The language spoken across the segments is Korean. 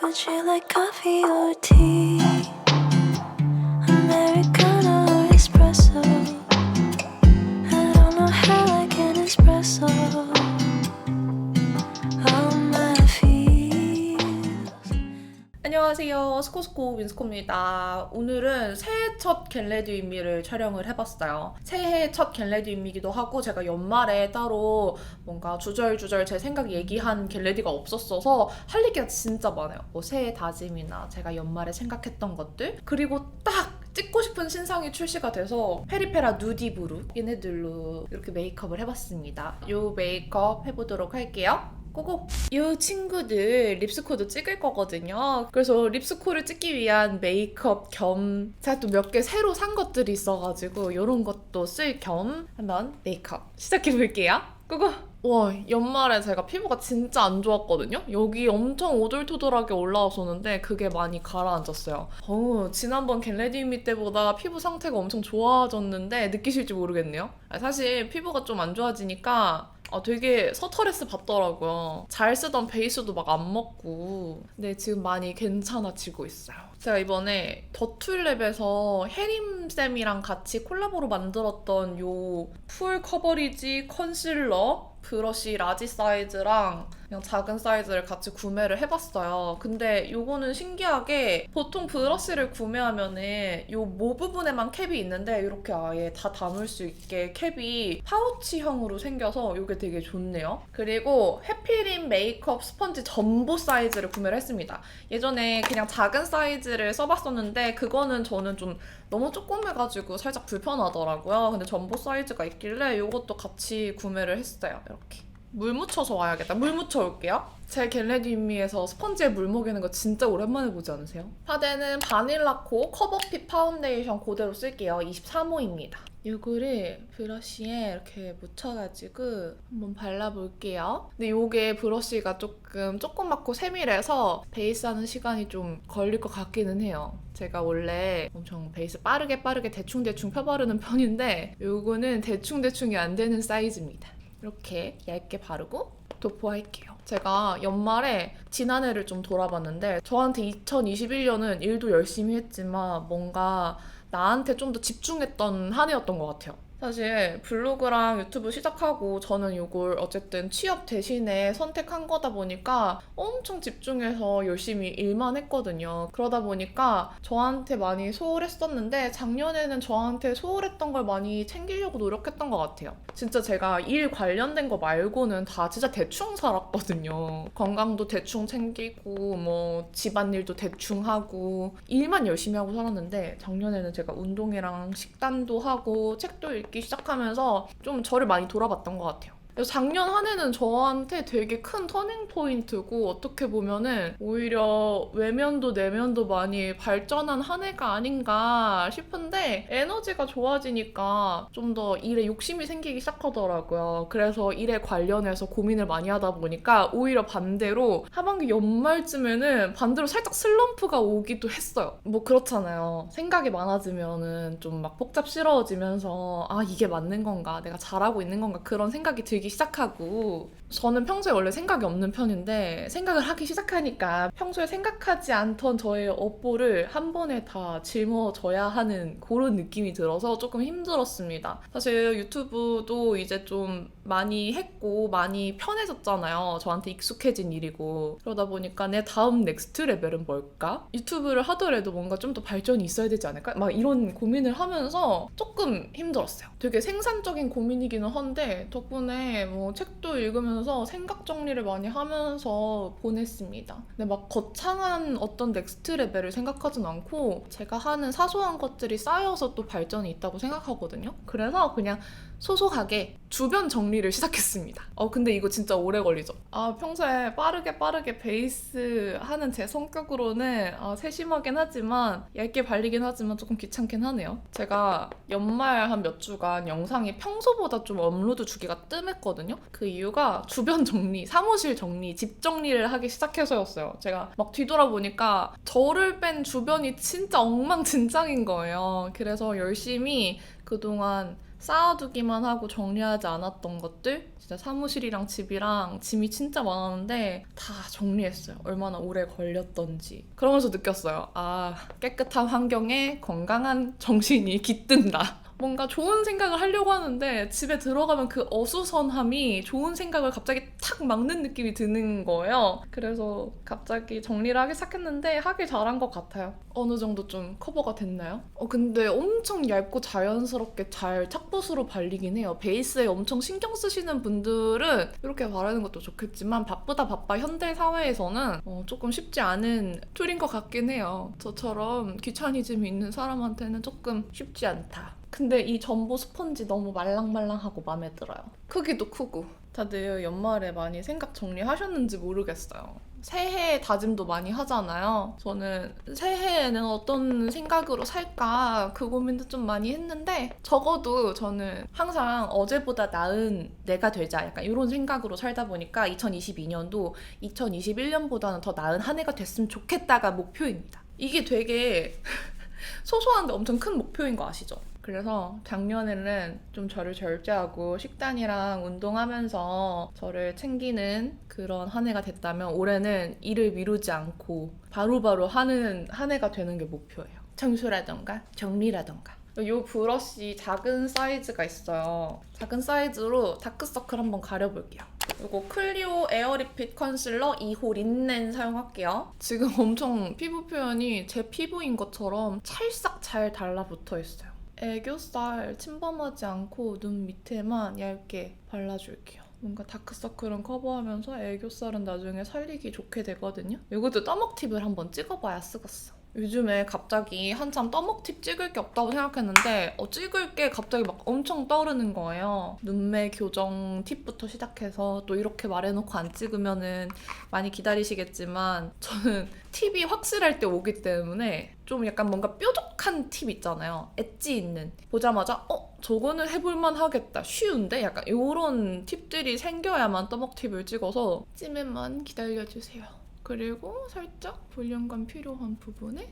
Would you like coffee or tea? Americano or espresso? I don't know how I can espresso all my feels. 안녕하세요. 스코스코 윈스코입니다. 오늘은 새해 첫 겟레디 윗미를 촬영을 해봤어요. 새해 첫 겟레디 윗미기도 하고 제가 연말에 따로 뭔가 주절주절 제 생각 얘기한 겟레디가 없었어서 할 얘기가 진짜 많아요. 뭐 새해 다짐이나 제가 연말에 생각했던 것들, 그리고 딱 찍고 싶은 신상이 출시가 돼서 페리페라 누디브루 얘네들로 이렇게 메이크업을 해봤습니다. 요 메이크업 해보도록 할게요. 고고! 이 친구들 립스코도 찍을 거거든요. 그래서 립스코를 찍기 위한 메이크업 겸 제가 또 몇 개 새로 산 것들이 있어가지고 이런 것도 쓸 겸 한번 메이크업 시작해볼게요. 고고! 와, 연말에 제가 피부가 진짜 안 좋았거든요? 여기 엄청 오돌토돌하게 올라왔었는데 그게 많이 가라앉았어요. 지난번 겟레디미 때보다 피부 상태가 엄청 좋아졌는데 느끼실지 모르겠네요. 사실 피부가 좀 안 좋아지니까 되게 서터레스 받더라고요. 잘 쓰던 베이스도 막 안 먹고. 근데 지금 많이 괜찮아지고 있어요. 제가 이번에 더툴랩에서 혜림쌤이랑 같이 콜라보로 만들었던 요 풀 커버리지 컨실러 브러쉬 라지 사이즈랑 그냥 작은 사이즈를 같이 구매를 해봤어요. 근데 요거는 신기하게 보통 브러쉬를 구매하면은 요 모 부분에만 캡이 있는데 이렇게 아예 다 담을 수 있게 캡이 파우치형으로 생겨서 요게 되게 좋네요. 그리고 해피림 메이크업 스펀지 전보 사이즈를 구매를 했습니다. 예전에 그냥 작은 사이즈를 써봤었는데 그거는 저는 좀 너무 조그매가지고 살짝 불편하더라고요. 근데 전보 사이즈가 있길래 요것도 같이 구매를 했어요. 이렇게. 물 묻혀서 와야겠다. 물 묻혀 올게요. 제 겟레디미에서 스펀지에 물 먹이는 거 진짜 오랜만에 보지 않으세요? 파데는 바닐라코 커버핏 파운데이션 그대로 쓸게요. 23호입니다. 이거를 브러쉬에 이렇게 묻혀가지고 한번 발라볼게요. 근데 이게 브러쉬가 조그맣고 세밀해서 베이스하는 시간이 좀 걸릴 것 같기는 해요. 제가 원래 엄청 베이스 빠르게 대충대충 펴바르는 편인데 이거는 대충대충이 안 되는 사이즈입니다. 이렇게 얇게 바르고 도포할게요. 제가 연말에 지난해를 좀 돌아봤는데 저한테 2021년은 일도 열심히 했지만 뭔가 나한테 좀 더 집중했던 한 해였던 것 같아요. 사실 블로그랑 유튜브 시작하고 저는 이걸 어쨌든 취업 대신에 선택한 거다 보니까 엄청 집중해서 열심히 일만 했거든요. 그러다 보니까 저한테 많이 소홀했었는데 작년에는 저한테 소홀했던 걸 많이 챙기려고 노력했던 것 같아요. 진짜 제가 일 관련된 거 말고는 다 진짜 대충 살았거든요. 건강도 대충 챙기고 뭐 집안일도 대충 하고 일만 열심히 하고 살았는데 작년에는 제가 운동이랑 식단도 하고 책도 읽기 시작하면서 좀 저를 많이 돌아봤던 것 같아요. 그래서 작년 한 해는 저한테 되게 큰 터닝 포인트고 어떻게 보면은 오히려 외면도 내면도 많이 발전한 한 해가 아닌가 싶은데 에너지가 좋아지니까 좀 더 일에 욕심이 생기기 시작하더라고요. 그래서 일에 관련해서 고민을 많이 하다 보니까 오히려 반대로 하반기 연말쯤에는 반대로 살짝 슬럼프가 오기도 했어요. 뭐 그렇잖아요. 생각이 많아지면은 좀 막 복잡스러워지면서 이게 맞는 건가? 내가 잘하고 있는 건가? 그런 생각이 들기 시작하고 저는 평소에 원래 생각이 없는 편인데 생각을 하기 시작하니까 평소에 생각하지 않던 저의 업보를 한 번에 다 짊어져야 하는 그런 느낌이 들어서 조금 힘들었습니다. 사실 유튜브도 이제 좀 많이 했고 많이 편해졌잖아요. 저한테 익숙해진 일이고 그러다 보니까 내 다음 넥스트 레벨은 뭘까? 유튜브를 하더라도 뭔가 좀 더 발전이 있어야 되지 않을까? 막 이런 고민을 하면서 조금 힘들었어요. 되게 생산적인 고민이기는 한데 덕분에 뭐 책도 읽으면서 생각 정리를 많이 하면서 보냈습니다. 근데 막 거창한 어떤 넥스트 레벨을 생각하진 않고 제가 하는 사소한 것들이 쌓여서 또 발전이 있다고 생각하거든요. 그래서 그냥 소소하게 주변 정리를 시작했습니다. 근데 이거 진짜 오래 걸리죠? 평소에 빠르게 베이스 하는 제 성격으로는 세심하긴 하지만 얇게 발리긴 하지만 조금 귀찮긴 하네요. 제가 연말 한 몇 주간 영상이 평소보다 좀 업로드 주기가 뜸했거든요. 그 이유가 주변 정리, 사무실 정리, 집 정리를 하기 시작해서였어요. 제가 막 뒤돌아보니까 저를 뺀 주변이 진짜 엉망진창인 거예요. 그래서 열심히 그동안 쌓아두기만 하고 정리하지 않았던 것들, 진짜 사무실이랑 집이랑 짐이 진짜 많았는데 다 정리했어요. 얼마나 오래 걸렸던지. 그러면서 느꼈어요. 아, 깨끗한 환경에 건강한 정신이 깃든다. 뭔가 좋은 생각을 하려고 하는데 집에 들어가면 그 어수선함이 좋은 생각을 갑자기 탁 막는 느낌이 드는 거예요. 그래서 갑자기 정리를 하기 시작했는데 하길 잘한 것 같아요. 어느 정도 좀 커버가 됐나요? 근데 엄청 얇고 자연스럽게 잘 착붙으로 발리긴 해요. 베이스에 엄청 신경 쓰시는 분들은 이렇게 바르는 것도 좋겠지만 바쁘다 바빠 현대 사회에서는 조금 쉽지 않은 툴인 것 같긴 해요. 저처럼 귀차니즘이 있는 사람한테는 조금 쉽지 않다. 근데 이 전보 스펀지 너무 말랑말랑하고 마음에 들어요. 크기도 크고. 다들 연말에 많이 생각 정리하셨는지 모르겠어요. 새해 다짐도 많이 하잖아요. 저는 새해에는 어떤 생각으로 살까 그 고민도 좀 많이 했는데 적어도 저는 항상 어제보다 나은 내가 되자 약간 이런 생각으로 살다 보니까 2022년도 2021년보다는 더 나은 한 해가 됐으면 좋겠다가 목표입니다. 이게 되게 소소한데 엄청 큰 목표인 거 아시죠? 그래서 작년에는 좀 저를 절제하고 식단이랑 운동하면서 저를 챙기는 그런 한 해가 됐다면 올해는 일을 미루지 않고 바로바로 하는 한 해가 되는 게 목표예요. 청소라던가 정리라던가. 이 브러쉬 작은 사이즈가 있어요. 작은 사이즈로 다크서클 한번 가려볼게요. 이거 클리오 에어 리핏 컨실러 2호 린넨 사용할게요. 지금 엄청 피부 표현이 제 피부인 것처럼 찰싹 잘 달라붙어 있어요. 애교살 침범하지 않고 눈 밑에만 얇게 발라줄게요. 뭔가 다크서클은 커버하면서 애교살은 나중에 살리기 좋게 되거든요. 이것도 떠먹 팁을 한번 찍어봐야 쓰겠어. 요즘에 갑자기 한참 떠먹 팁 찍을 게 없다고 생각했는데 찍을 게 갑자기 막 엄청 떠오르는 거예요. 눈매 교정 팁부터 시작해서 또 이렇게 말해놓고 안 찍으면은 많이 기다리시겠지만 저는 팁이 확실할 때 오기 때문에 좀 약간 뭔가 뾰족한 팁 있잖아요. 엣지 있는. 보자마자 저거는 해볼만 하겠다. 쉬운데? 약간 이런 팁들이 생겨야만 떠먹 팁을 찍어서 찜에만 기다려주세요. 그리고 살짝 볼륨감 필요한 부분에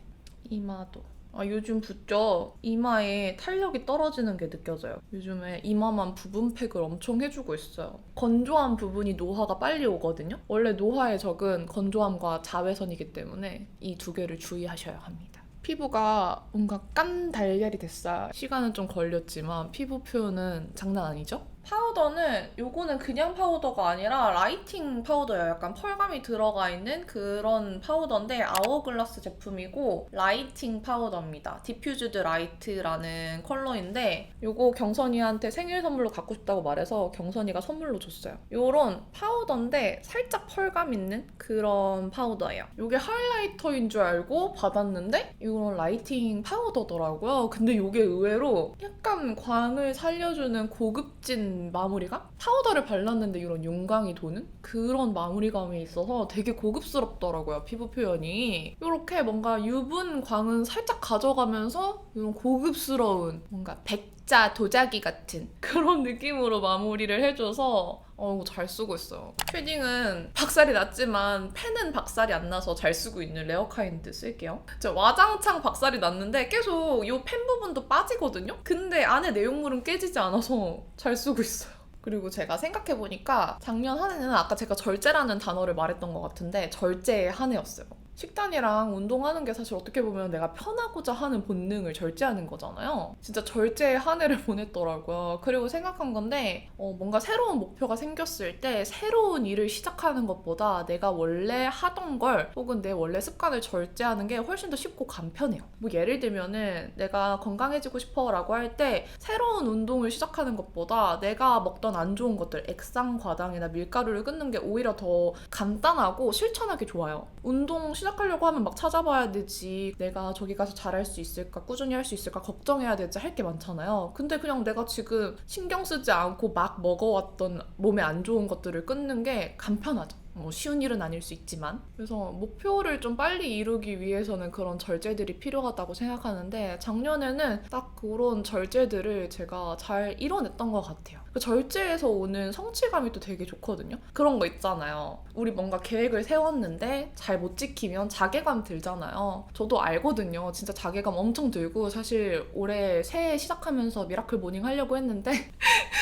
이마도. 요즘 붓죠? 이마에 탄력이 떨어지는 게 느껴져요. 요즘에 이마만 부분팩을 엄청 해주고 있어요. 건조한 부분이 노화가 빨리 오거든요? 원래 노화의 적은 건조함과 자외선이기 때문에 이 두 개를 주의하셔야 합니다. 피부가 뭔가 깐 달걀이 됐어요. 시간은 좀 걸렸지만 피부 표현은 장난 아니죠? 파우더는 요거는 그냥 파우더가 아니라 라이팅 파우더예요. 약간 펄감이 들어가 있는 그런 파우더인데 아워글라스 제품이고 라이팅 파우더입니다. 디퓨즈드 라이트라는 컬러인데 요거 경선이한테 생일 선물로 갖고 싶다고 말해서 경선이가 선물로 줬어요. 요런 파우더인데 살짝 펄감 있는 그런 파우더예요. 요게 하이라이터인 줄 알고 받았는데 이런 라이팅 파우더더라고요. 근데 요게 의외로 약간 광을 살려주는 고급진 마무리감? 파우더를 발랐는데 이런 윤광이 도는 그런 마무리감이 있어서 되게 고급스럽더라고요, 피부 표현이. 이렇게 뭔가 유분 광은 살짝 가져가면서 이런 고급스러운 뭔가 백자 도자기 같은 그런 느낌으로 마무리를 해줘서 이거 잘 쓰고 있어요. 쉐딩은 박살이 났지만 펜은 박살이 안 나서 잘 쓰고 있는 레어카인드 쓸게요. 저 와장창 박살이 났는데 계속 이 펜 부분도 빠지거든요? 근데 안에 내용물은 깨지지 않아서 잘 쓰고 있어요. 그리고 제가 생각해보니까 작년 한 해는 아까 제가 절제라는 단어를 말했던 것 같은데 절제의 한 해였어요. 식단이랑 운동하는 게 사실 어떻게 보면 내가 편하고자 하는 본능을 절제하는 거잖아요. 진짜 절제의 한 해를 보냈더라고요. 그리고 생각한 건데 뭔가 새로운 목표가 생겼을 때 새로운 일을 시작하는 것보다 내가 원래 하던 걸 혹은 내 원래 습관을 절제하는 게 훨씬 더 쉽고 간편해요. 뭐 예를 들면은 내가 건강해지고 싶어 라고 할 때 새로운 운동을 시작하는 것보다 내가 먹던 안 좋은 것들 액상과당이나 밀가루를 끊는 게 오히려 더 간단하고 실천하기 좋아요. 운동 시작하려고 하면 막 찾아봐야 되지, 내가 저기 가서 잘할 수 있을까, 꾸준히 할 수 있을까 걱정해야 되지, 할 게 많잖아요. 근데 그냥 내가 지금 신경 쓰지 않고 막 먹어왔던 몸에 안 좋은 것들을 끊는 게 간편하죠. 뭐 쉬운 일은 아닐 수 있지만. 그래서 목표를 좀 빨리 이루기 위해서는 그런 절제들이 필요하다고 생각하는데 작년에는 딱 그런 절제들을 제가 잘 이뤄냈던 것 같아요. 그 절제에서 오는 성취감이 또 되게 좋거든요. 그런 거 있잖아요. 우리 뭔가 계획을 세웠는데 잘 못 지키면 자괴감 들잖아요. 저도 알거든요. 진짜 자괴감 엄청 들고 사실 올해 새해 시작하면서 미라클 모닝 하려고 했는데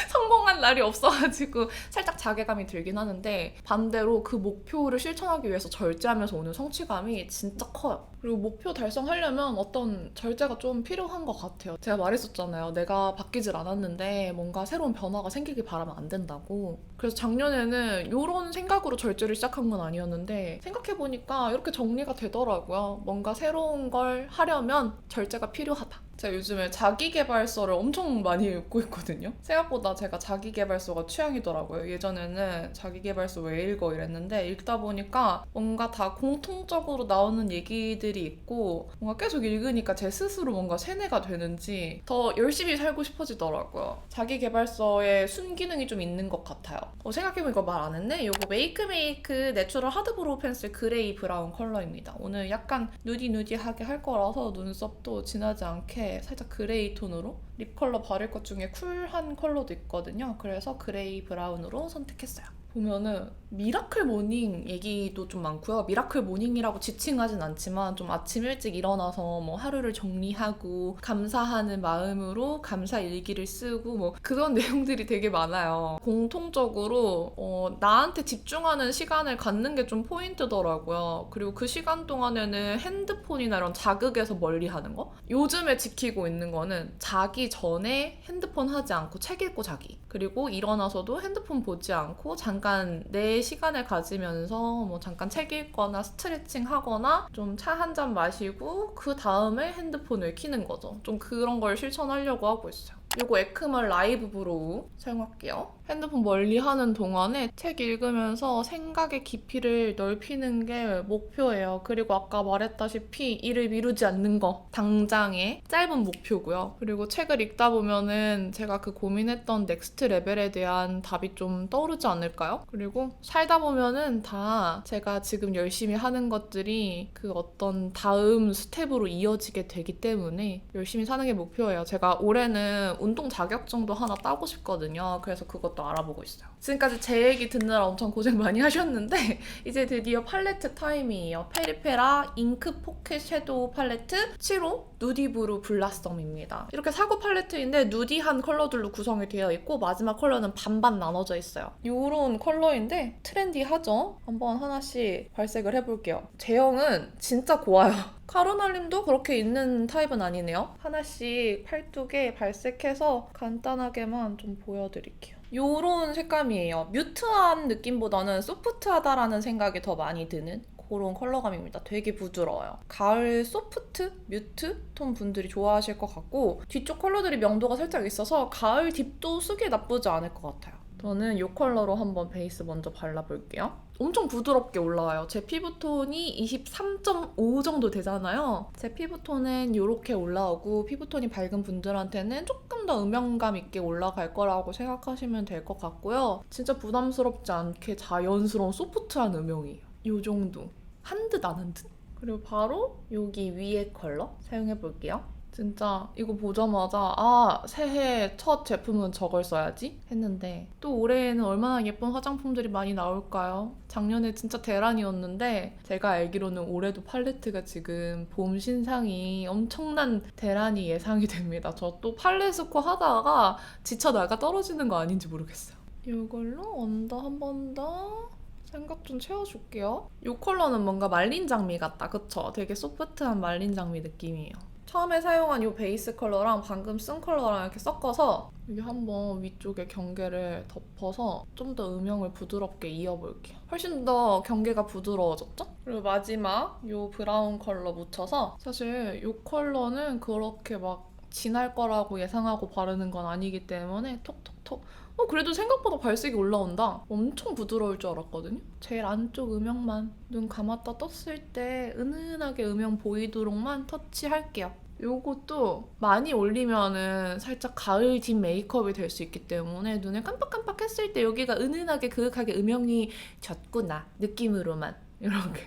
성공한 날이 없어가지고 살짝 자괴감이 들긴 하는데 반대로 그 목표를 실천하기 위해서 절제하면서 오는 성취감이 진짜 커요. 그리고 목표 달성하려면 어떤 절제가 좀 필요한 것 같아요. 제가 말했었잖아요. 내가 바뀌질 않았는데 뭔가 새로운 변화가 생기길 바라면 안 된다고. 그래서 작년에는 이런 생각으로 절제를 시작한 건 아니었는데 생각해보니까 이렇게 정리가 되더라고요. 뭔가 새로운 걸 하려면 절제가 필요하다. 제가 요즘에 자기계발서를 엄청 많이 읽고 있거든요. 생각보다 제가 자기계발서가 취향이더라고요. 예전에는 자기계발서 왜 읽어 이랬는데 읽다 보니까 뭔가 다 공통적으로 나오는 얘기들이 있고 뭔가 계속 읽으니까 제 스스로 뭔가 세뇌가 되는지 더 열심히 살고 싶어지더라고요. 자기계발서에 순기능이 좀 있는 것 같아요. 생각해보니까 말 안 했네? 요거 메이크메이크 내추럴 하드브로우 펜슬 그레이 브라운 컬러입니다. 오늘 약간 누디누디하게 할 거라서 눈썹도 진하지 않게 살짝 그레이 톤으로 립 컬러 바를 것 중에 쿨한 컬러도 있거든요. 그래서 그레이 브라운으로 선택했어요. 보면은 미라클 모닝 얘기도 좀 많고요. 미라클 모닝이라고 지칭하진 않지만 좀 아침 일찍 일어나서 뭐 하루를 정리하고 감사하는 마음으로 감사 일기를 쓰고 뭐 그런 내용들이 되게 많아요. 공통적으로 나한테 집중하는 시간을 갖는 게 좀 포인트더라고요. 그리고 그 시간 동안에는 핸드폰이나 이런 자극에서 멀리 하는 거. 요즘에 지키고 있는 거는 자기 전에 핸드폰 하지 않고 책 읽고 자기. 그리고 일어나서도 핸드폰 보지 않고 잠깐 내 시간을 가지면서 뭐 잠깐 책 읽거나 스트레칭 하거나 좀 차 한 잔 마시고 그 다음에 핸드폰을 켜는 거죠. 좀 그런 걸 실천하려고 하고 있어요. 요거 에크멀 라이브 브로우 사용할게요. 핸드폰 멀리 하는 동안에 책 읽으면서 생각의 깊이를 넓히는 게 목표예요. 그리고 아까 말했다시피 일을 미루지 않는 거 당장의 짧은 목표고요. 그리고 책을 읽다 보면은 제가 그 고민했던 넥스트 레벨에 대한 답이 좀 떠오르지 않을까요? 그리고 살다 보면은 다 제가 지금 열심히 하는 것들이 그 어떤 다음 스텝으로 이어지게 되기 때문에 열심히 사는 게 목표예요. 제가 올해는 운동 자격증도 하나 따고 싶거든요. 그래서 그것도 알아보고 있어요. 지금까지 제 얘기 듣느라 엄청 고생 많이 하셨는데 이제 드디어 팔레트 타임이에요. 페리페라 잉크 포켓 섀도우 팔레트 7호 누디브루 블라썸입니다. 이렇게 사구 팔레트인데 누디한 컬러들로 구성이 되어 있고 마지막 컬러는 반반 나눠져 있어요. 이런 컬러인데 트렌디하죠? 한번 하나씩 발색을 해볼게요. 제형은 진짜 고와요. 카로날님도 그렇게 있는 타입은 아니네요. 하나씩 팔뚝에 발색해서 간단하게만 좀 보여드릴게요. 요런 색감이에요. 뮤트한 느낌보다는 소프트하다라는 생각이 더 많이 드는 그런 컬러감입니다. 되게 부드러워요. 가을 소프트, 뮤트 톤 분들이 좋아하실 것 같고 뒤쪽 컬러들이 명도가 살짝 있어서 가을 딥도 쓰기 나쁘지 않을 것 같아요. 저는 이 컬러로 한번 베이스 먼저 발라볼게요. 엄청 부드럽게 올라와요. 제 피부톤이 23.5 정도 되잖아요. 제 피부톤은 이렇게 올라오고 피부톤이 밝은 분들한테는 조금 더 음영감 있게 올라갈 거라고 생각하시면 될 것 같고요. 진짜 부담스럽지 않게 자연스러운 소프트한 음영이에요. 이 정도. 한 듯 안 한 듯. 그리고 바로 여기 위에 컬러 사용해볼게요. 진짜 이거 보자마자 새해 첫 제품은 저걸 써야지 했는데 또 올해에는 얼마나 예쁜 화장품들이 많이 나올까요? 작년에 진짜 대란이었는데 제가 알기로는 올해도 팔레트가 지금 봄 신상이 엄청난 대란이 예상이 됩니다. 저 또 팔레 스코 하다가 지쳐 나가 떨어지는 거 아닌지 모르겠어요. 이걸로 언더 한 번 더 생각 좀 채워줄게요. 이 컬러는 뭔가 말린 장미 같다. 그쵸? 되게 소프트한 말린 장미 느낌이에요. 처음에 사용한 이 베이스 컬러랑 방금 쓴 컬러랑 이렇게 섞어서 여기 한번 위쪽에 경계를 덮어서 좀 더 음영을 부드럽게 이어볼게요. 훨씬 더 경계가 부드러워졌죠? 그리고 마지막 이 브라운 컬러 묻혀서 사실 이 컬러는 그렇게 막 진할 거라고 예상하고 바르는 건 아니기 때문에 톡톡톡 그래도 생각보다 발색이 올라온다. 엄청 부드러울 줄 알았거든요. 제일 안쪽 음영만 눈 감았다 떴을 때 은은하게 음영 보이도록만 터치할게요. 요것도 많이 올리면은 살짝 가을 딥 메이크업이 될 수 있기 때문에 눈을 깜빡깜빡 했을 때 여기가 은은하게 그윽하게 음영이 졌구나 느낌으로만 이렇게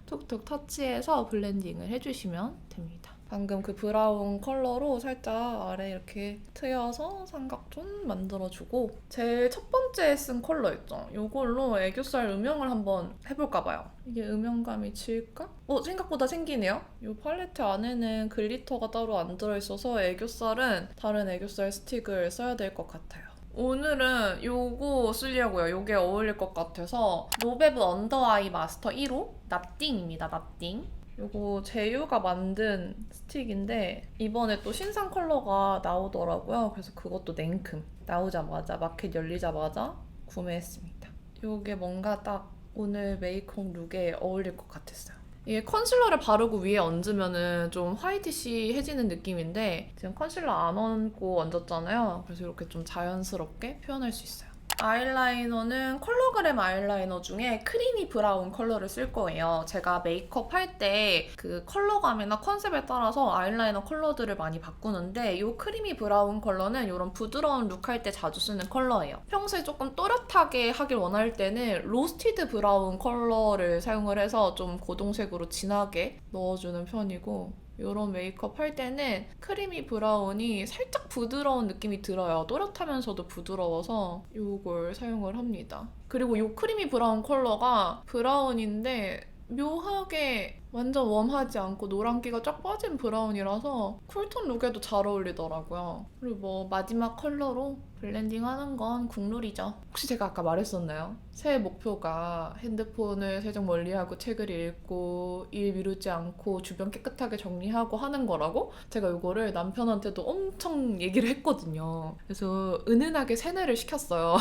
톡톡 터치해서 블렌딩을 해주시면 됩니다. 방금 그 브라운 컬러로 살짝 아래 이렇게 트여서 삼각존 만들어주고 제일 첫 번째 쓴 컬러 있죠? 이걸로 애교살 음영을 한번 해볼까 봐요. 이게 음영감이 질까? 생각보다 생기네요. 이 팔레트 안에는 글리터가 따로 안 들어있어서 애교살은 다른 애교살 스틱을 써야 될 것 같아요. 오늘은 요거 쓰려고요. 요게 어울릴 것 같아서 로베브 언더 아이 마스터 1호 나띵입니다. 나띵. 요거 제유가 만든 스틱인데 이번에 또 신상 컬러가 나오더라고요. 그래서 그것도 냉큼 나오자마자 마켓 열리자마자 구매했습니다. 요게 뭔가 딱 오늘 메이크업 룩에 어울릴 것 같았어요. 이게 컨실러를 바르고 위에 얹으면은 좀 화이티시해지는 느낌인데 지금 컨실러 안 얹고 얹었잖아요. 그래서 이렇게 좀 자연스럽게 표현할 수 있어요. 아이라이너는 컬러그램 아이라이너 중에 크리미 브라운 컬러를 쓸 거예요. 제가 메이크업 할 때 그 컬러감이나 컨셉에 따라서 아이라이너 컬러들을 많이 바꾸는데 이 크리미 브라운 컬러는 이런 부드러운 룩 할 때 자주 쓰는 컬러예요. 평소에 조금 또렷하게 하길 원할 때는 로스티드 브라운 컬러를 사용을 해서 좀 고동색으로 진하게 넣어주는 편이고 이런 메이크업 할 때는 크리미 브라운이 살짝 부드러운 느낌이 들어요. 또렷하면서도 부드러워서 이걸 사용을 합니다. 그리고 이 크리미 브라운 컬러가 브라운인데 묘하게 완전 웜하지 않고 노란기가 쫙 빠진 브라운이라서 쿨톤 룩에도 잘 어울리더라고요. 그리고 뭐 마지막 컬러로 블렌딩 하는 건 국룰이죠. 혹시 제가 아까 말했었나요? 새해 목표가 핸드폰을 살짝 멀리하고 책을 읽고 일 미루지 않고 주변 깨끗하게 정리하고 하는 거라고? 제가 이거를 남편한테도 엄청 얘기를 했거든요. 그래서 은은하게 세뇌를 시켰어요.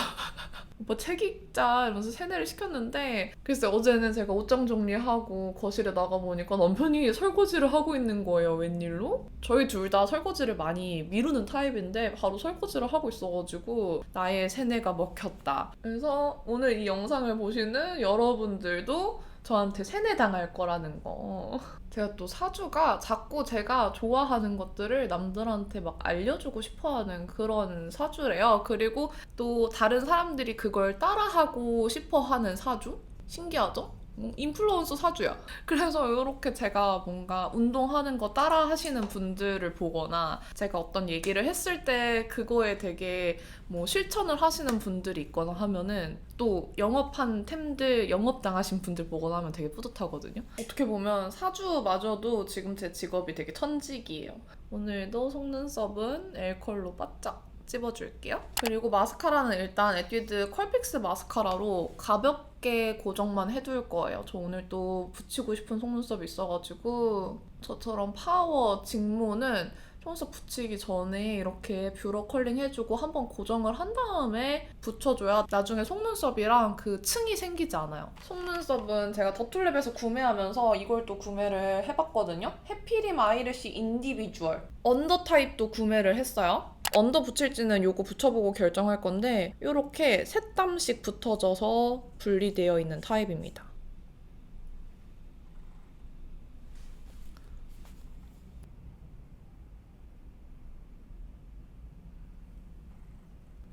오빠 책 읽자 이러면서 세뇌를 시켰는데 글쎄 어제는 제가 옷장 정리하고 거실에 나가보니까 남편이 설거지를 하고 있는 거예요. 웬일로? 저희 둘 다 설거지를 많이 미루는 타입인데 바로 설거지를 하고 있어가지고 나의 세뇌가 먹혔다. 그래서 오늘 이 영상을 보시는 여러분들도 저한테 세뇌당할 거라는 거. 제가 또 사주가 자꾸 제가 좋아하는 것들을 남들한테 막 알려주고 싶어하는 그런 사주래요. 그리고 또 다른 사람들이 그걸 따라하고 싶어하는 사주? 신기하죠? 인플루언서 사주야. 그래서 이렇게 제가 뭔가 운동하는 거 따라 하시는 분들을 보거나 제가 어떤 얘기를 했을 때 그거에 되게 뭐 실천을 하시는 분들이 있거나 하면은 또 영업한 템들 영업당하신 분들 보거나 하면 되게 뿌듯하거든요. 어떻게 보면 사주마저도 지금 제 직업이 되게 천직이에요. 오늘도 속눈썹은 엘컬로 바짝 찝어줄게요. 그리고 마스카라는 일단 에뛰드 컬픽스 마스카라로 가볍게 고정만 해둘 거예요. 저 오늘 또 붙이고 싶은 속눈썹이 있어가지고 저처럼 파워 직모는 속눈썹 붙이기 전에 이렇게 뷰러 컬링 해주고 한번 고정을 한 다음에 붙여줘야 나중에 속눈썹이랑 그 층이 생기지 않아요. 속눈썹은 제가 더툴랩에서 구매하면서 이걸 또 구매를 해봤거든요. 해피림 아이래쉬 인디비주얼 언더 타입도 구매를 했어요. 언더 붙일지는 요거 붙여보고 결정할 건데 이렇게 세 땀씩 붙어져서 분리되어 있는 타입입니다.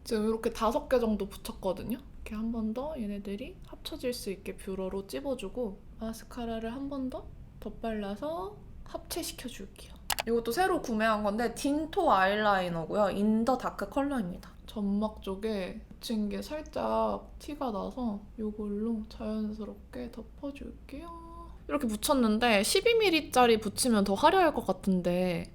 지금 이렇게 5개 정도 붙였거든요. 이렇게 한 번 더 얘네들이 합쳐질 수 있게 뷰러로 찝어주고 마스카라를 한 번 더 덧발라서 합체시켜줄게요. 이것도 새로 구매한 건데 딘토 아이라이너고요. 인더 다크 컬러입니다. 점막 쪽에 붙인 게 살짝 티가 나서 이걸로 자연스럽게 덮어줄게요. 이렇게 붙였는데 12mm짜리 붙이면 더 화려할 것 같은데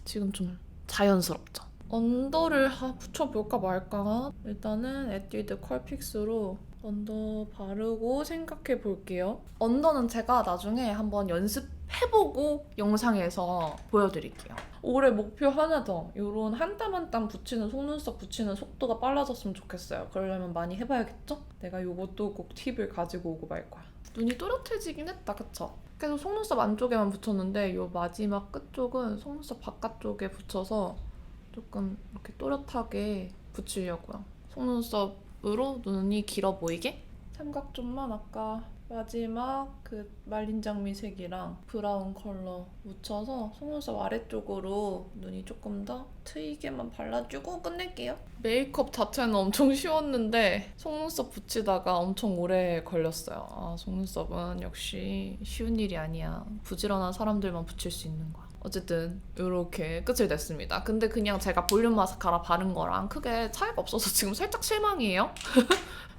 지금 좀 자연스럽죠? 언더를 붙여볼까 말까? 일단은 에뛰드 컬픽스로 언더 바르고 생각해 볼게요. 언더는 제가 나중에 한번 연습해보고 영상에서 보여드릴게요. 올해 목표 하나 더. 이런 한 땀 한 땀 붙이는 속눈썹 붙이는 속도가 빨라졌으면 좋겠어요. 그러려면 많이 해봐야겠죠? 내가 이것도 꼭 팁을 가지고 오고 말 거야. 눈이 또렷해지긴 했다, 그쵸? 계속 속눈썹 안쪽에만 붙였는데 이 마지막 끝 쪽은 속눈썹 바깥쪽에 붙여서 조금 이렇게 또렷하게 붙이려고요. 속눈썹으로 눈이 길어 보이게 삼각존만 아까 마지막 그 말린 장미색이랑 브라운 컬러 묻혀서 속눈썹 아래쪽으로 눈이 조금 더 트이게만 발라주고 끝낼게요. 메이크업 자체는 엄청 쉬웠는데 속눈썹 붙이다가 엄청 오래 걸렸어요. 속눈썹은 역시 쉬운 일이 아니야. 부지런한 사람들만 붙일 수 있는 거야. 어쨌든 이렇게 끝을 냈습니다. 근데 그냥 제가 볼륨 마스카라 바른 거랑 크게 차이가 없어서 지금 살짝 실망이에요.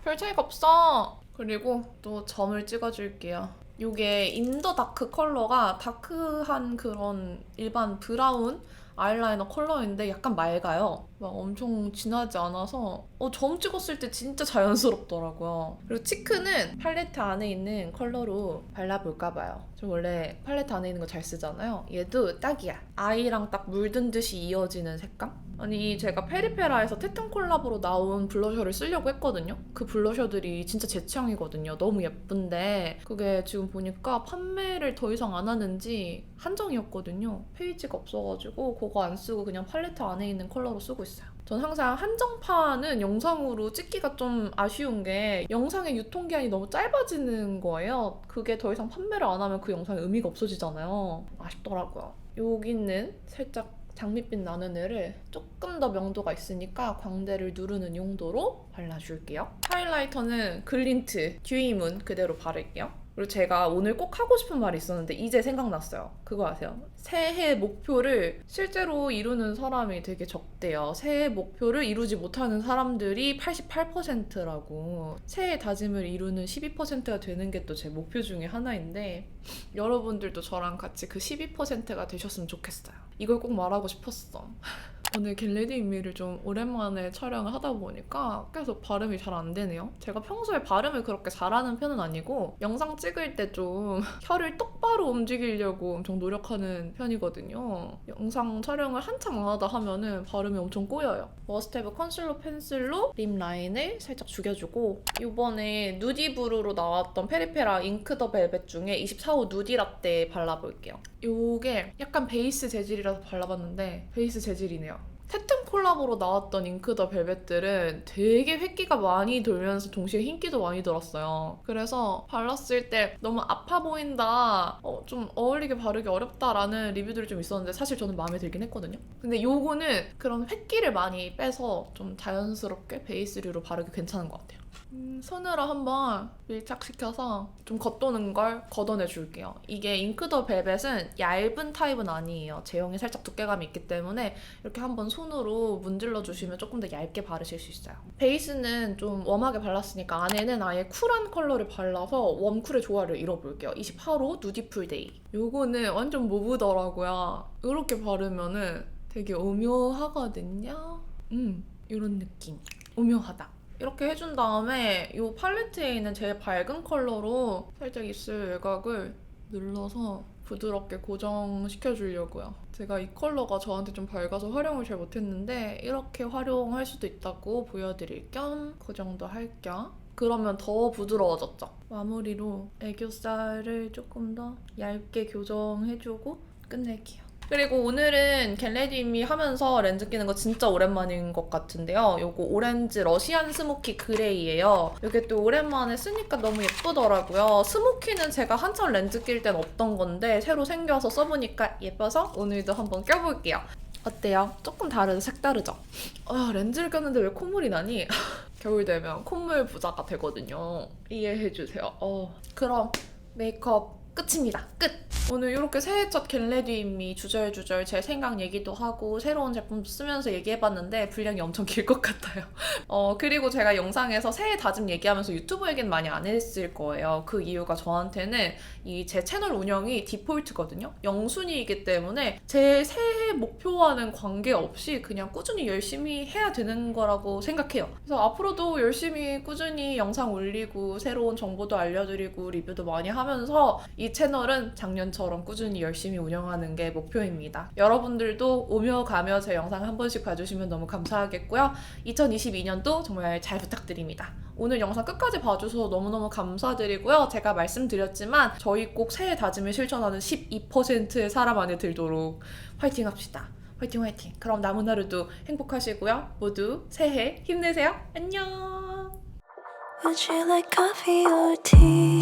별 차이가 없어. 그리고 또 점을 찍어줄게요. 이게 인더 다크 컬러가 다크한 그런 일반 브라운 아이라이너 컬러인데 약간 맑아요. 막 엄청 진하지 않아서 점 찍었을 때 진짜 자연스럽더라고요. 그리고 치크는 팔레트 안에 있는 컬러로 발라볼까 봐요. 저 원래 팔레트 안에 있는 거 잘 쓰잖아요. 얘도 딱이야. 아이랑 딱 물든 듯이 이어지는 색감? 아니 제가 페리페라에서 테튼 콜라보로 나온 블러셔를 쓰려고 했거든요. 그 블러셔들이 진짜 제 취향이거든요. 너무 예쁜데 그게 지금 보니까 판매를 더 이상 안 하는지 한정이었거든요. 페이지가 없어가지고 그거 안 쓰고 그냥 팔레트 안에 있는 컬러로 쓰고 있어요. 전 항상 한정판은 영상으로 찍기가 좀 아쉬운 게 영상의 유통기한이 너무 짧아지는 거예요. 그게 더 이상 판매를 안 하면 그 영상의 의미가 없어지잖아요. 아쉽더라고요. 여기는 살짝 장밋빛 나는 애를 조금 더 명도가 있으니까 광대를 누르는 용도로 발라줄게요. 하이라이터는 글린트 듀이문 그대로 바를게요. 그리고 제가 오늘 꼭 하고 싶은 말이 있었는데 이제 생각났어요. 그거 아세요? 새해 목표를 실제로 이루는 사람이 되게 적대요. 새해 목표를 이루지 못하는 사람들이 88%라고. 새해 다짐을 이루는 12%가 되는 게 또 제 목표 중에 하나인데 여러분들도 저랑 같이 그 12%가 되셨으면 좋겠어요. 이걸 꼭 말하고 싶었어. 오늘 겟레디 윗미를 좀 오랜만에 촬영을 하다 보니까 계속 발음이 잘 안 되네요. 제가 평소에 발음을 그렇게 잘하는 편은 아니고 영상 찍을 때 좀 혀를 똑바로 움직이려고 엄청 노력하는 편이거든요. 영상 촬영을 한참 안 하다 하면은 발음이 엄청 꼬여요. 머스테브 컨실러 펜슬로 립 라인을 살짝 죽여주고 이번에 누디 브루로 나왔던 페리페라 잉크 더 벨벳 중에 24호 누디 라떼 발라볼게요. 요게 약간 베이스 재질이라서 발라봤는데 베이스 재질이네요. 테튼 콜라보로 나왔던 잉크 더 벨벳들은 되게 획기가 많이 돌면서 동시에 흰기도 많이 돌았어요. 그래서 발랐을 때 너무 아파 보인다, 좀 어울리게 바르기 어렵다라는 리뷰들이 좀 있었는데 사실 저는 마음에 들긴 했거든요. 근데 요거는 그런 획기를 많이 빼서 좀 자연스럽게 베이스류로 바르기 괜찮은 것 같아요. 손으로 한번 밀착시켜서 좀 겉도는 걸 걷어내줄게요. 이게 잉크 더 벨벳은 얇은 타입은 아니에요. 제형이 살짝 두께감이 있기 때문에 이렇게 한번 손으로 문질러 주시면 조금 더 얇게 바르실 수 있어요. 베이스는 좀 웜하게 발랐으니까 안에는 아예 쿨한 컬러를 발라서 웜쿨의 조화를 이뤄볼게요. 28호 누디풀 데이. 요거는 완전 모브더라고요. 이렇게 바르면은 되게 오묘하거든요. 이런 느낌. 오묘하다. 이렇게 해준 다음에 이 팔레트에 있는 제일 밝은 컬러로 살짝 입술 외곽을 눌러서 부드럽게 고정시켜주려고요. 제가 이 컬러가 저한테 좀 밝아서 활용을 잘 못했는데 이렇게 활용할 수도 있다고 보여드릴 겸 그 정도 할 겸 그러면 더 부드러워졌죠? 마무리로 애교살을 조금 더 얇게 교정해주고 끝낼게요. 그리고 오늘은 겟레디 윗미 하면서 렌즈 끼는 거 진짜 오랜만인 것 같은데요. 요거 오렌지 러시안 스모키 그레이예요. 이게 또 오랜만에 쓰니까 너무 예쁘더라고요. 스모키는 제가 한참 렌즈 낄 땐 없던 건데 새로 생겨서 써보니까 예뻐서 오늘도 한번 껴볼게요. 어때요? 조금 다르죠? 색다르죠? 렌즈를 꼈는데 왜 콧물이 나니? 겨울 되면 콧물 부자가 되거든요. 이해해주세요. 그럼 메이크업 끝입니다. 끝! 오늘 이렇게 새해 첫 겟레디 윗미 주절주절 제 생각 얘기도 하고 새로운 제품 쓰면서 얘기해봤는데 분량이 엄청 길 것 같아요. 그리고 제가 영상에서 새해 다짐 얘기하면서 유튜브 얘기는 많이 안 했을 거예요. 그 이유가 저한테는 이 제 채널 운영이 디폴트거든요. 영순위이기 때문에 제 새해 목표와는 관계없이 그냥 꾸준히 열심히 해야 되는 거라고 생각해요. 그래서 앞으로도 열심히 꾸준히 영상 올리고 새로운 정보도 알려드리고 리뷰도 많이 하면서 이 채널은 작년처럼 꾸준히 열심히 운영하는 게 목표입니다. 여러분들도 오며 가며 제 영상 한 번씩 봐주시면 너무 감사하겠고요. 2022년도 정말 잘 부탁드립니다. 오늘 영상 끝까지 봐주셔서 너무너무 감사드리고요. 제가 말씀드렸지만 저희 꼭 새해 다짐을 실천하는 12%의 사람 안에 들도록 화이팅 합시다. 화이팅 화이팅. 그럼 남은 하루도 행복하시고요. 모두 새해 힘내세요. 안녕. Would you like coffee or tea?